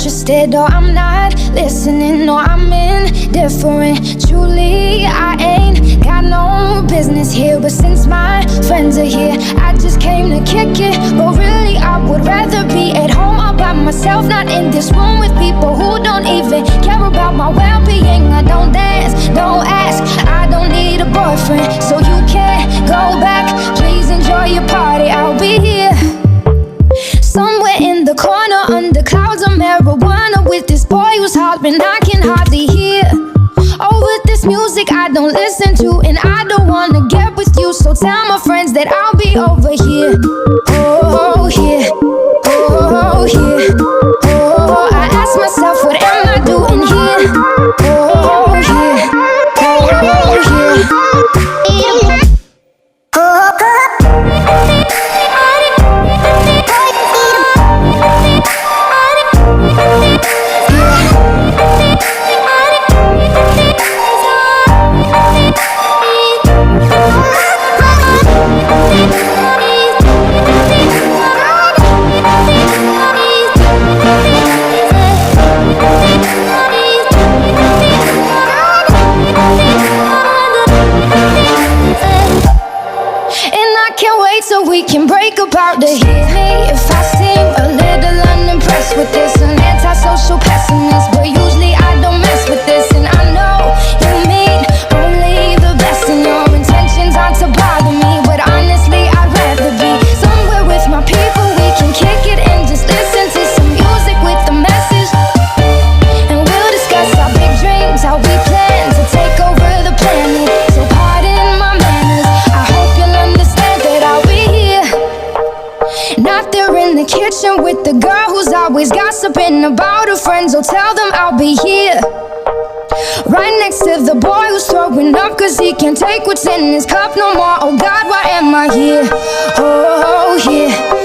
interested, or I'm not listening, or I'm indifferent. Truly, I ain't got no business here, but since my friends are here, I just came to kick it. But really, I would rather be at home all by myself, not in this room with people who don't even care about my well-being. I don't dance, don't ask, I don't need a boyfriend, so you can't go back. Please enjoy your party, I'll be here somewhere in the corner under clouds of marijuana with this boy who's hollering I can hardly hear. Over this music I don't listen to, and I don't wanna get with you, so tell my friends that I'll be over here. Oh, here, oh, here, oh, I ask myself, what am I doing here? Oh, here, oh, here. So we can break apart to hit me if I seem a little unimpressed with this. An antisocial pessimist, but usually I don't mess with this. And I know you mean only the best, and your intentions aren't to bother me, but honestly I'd rather be somewhere with my people. We can kick it and just listen to some music with a message, and we'll discuss our big dreams, how we plan to take over the planet. So pardon my manners, I hope you'll understand that I'll be not there in the kitchen with the girl who's always gossiping about her friends. Oh, tell them I'll be here right next to the boy who's throwing up cause he can't take what's in his cup no more. Oh God, why am I here? Oh, here.